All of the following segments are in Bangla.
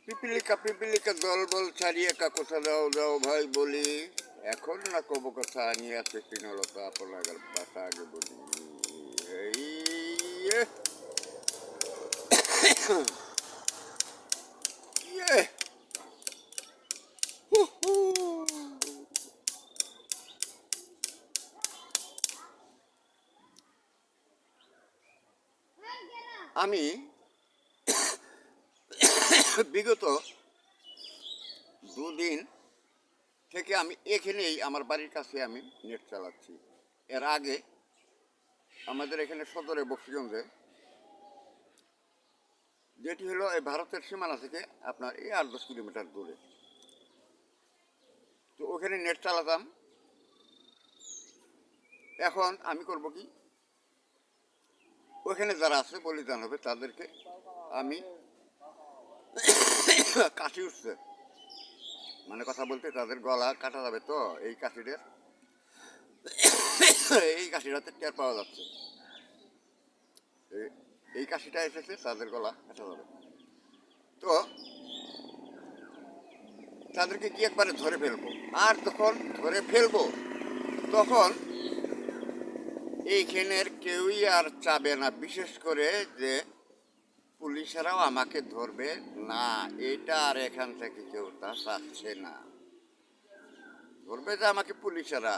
পিপিলিকা পিপিলিকা দলবল ছাড়িয়ে কোথা যাও যাও ভাই বলি, এখন না কব কথা আনিয়া কৃষ্ণলতা আপনার বাসা আগে বলি। এই ইয়ে, হু হু। আমি বিগত দুদিন থেকে আমি এখানেই আমার বাড়ির কাছে আমি নেট চালাচ্ছি। এর আগে আমাদের এখানে সদরে বক্সিগঞ্জে, যেটি হলো এই ভারতের সীমানা থেকে আপনার এই 8-10 কিলোমিটার দূরে, তো ওখানে নেট চালাতাম। এখন আমি করব কি, ওখানে যারা আছে বলিদান হবে তাদেরকে আমি কাশি উঠছে, মানে কথা বলতে তাদের গলা কাটা যাবে, তো এই কাশিটার এই কাশিটাতে টের পাওয়া যাচ্ছে, এই কাশিটা এসেছে, তাদের গলা কাটা যাবে। তো তাদেরকে কি একবারে ধরে ফেলবো, আর তখন ধরে ফেলবো তখন এইখানের কেউই আর চাবে না, বিশেষ করে যে পুলিশেরাও আমাকে ধরবে না, এটা আর এখান থেকে কেউ তা চাচ্ছে না। ধরবে যে আমাকে পুলিশেরা,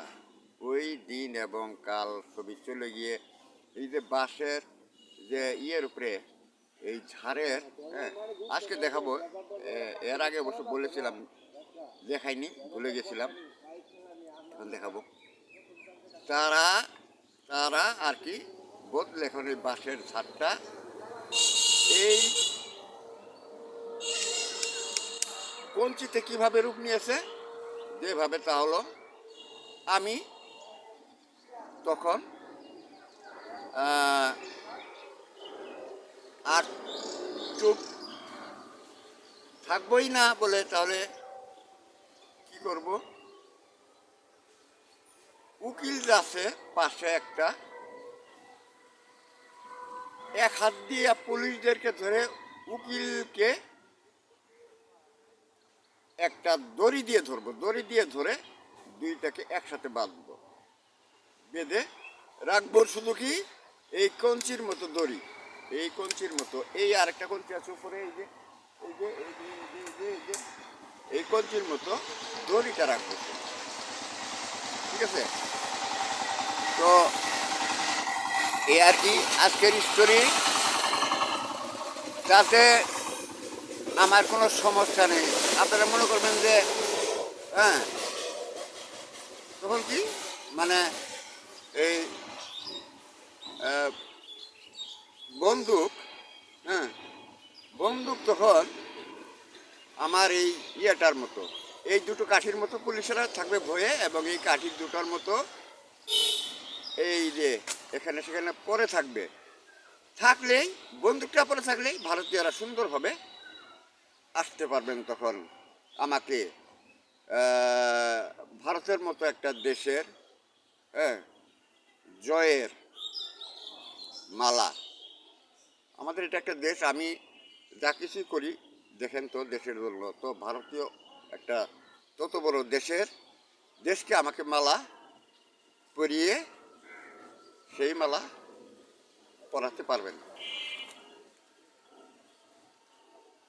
ওই দিন এবং কাল ছবি চলে গিয়ে এই যে বাঁশের যে ইয়ের উপরে এই ঝাড়ের, হ্যাঁ আজকে দেখাবো, এর আগে অবশ্য বলেছিলাম, দেখাইনি, ভুলে গেছিলাম, এখন দেখাবো। তারা তারা আর কি বদলে এখন এই বাঁশের ঝাড়টা এই কঞ্চিতে কিভাবে রূপ নিয়েছে, যেভাবে তা হলো আমি তখন আর চুপ থাকবোই না বলে, তাহলে কি করব, উকিল আছে পাশে একটা, এক হাত দিয়ে পুলিশদেরকে ধরে উকিলকে একটা দড়ি দিয়ে ধরবো, দড়ি দিয়ে ধরে দুইটাকে একসাথে বাঁধবো, বেঁধে রাখবো শুধু কি এই কঞ্চির মতো দড়ি, এই কঞ্চির মতো, এই আরেকটা কঞ্চি আছে উপরে, এই যে এই যে এই যে এই যে এই যে এই কঞ্চির মতো দড়িটা রাখবো, ঠিক আছে। তো এই আর কি আজকের স্টোরি, যাতে আমার কোনো সমস্যা নেই। আপনারা মনে করবেন যে হ্যাঁ তখন কি মানে এই বন্দুক, হ্যাঁ বন্দুক তখন আমার এই ইয়েটার মতো, এই দুটো কাঠির মতো পুলিশেরা থাকবে ভয়ে, এবং এই কাঠির দুটোর মতো এই যে এখানে সেখানে পরে থাকবে, থাকলেই বন্দুকটা পরে থাকলেই ভারতীয়রা সুন্দরভাবে আসতে পারবেন তখন আমাকে ভারতের মতো একটা দেশের, হ্যাঁ জয়ের মালা। আমাদের এটা একটা দেশ, আমি যা কিছুই করি দেখেন তো দেশের জন্য, তো ভারতীয় একটা তত বড় দেশকে আমাকে মালা পরিয়ে সেই মালা পরাতে পারবেন।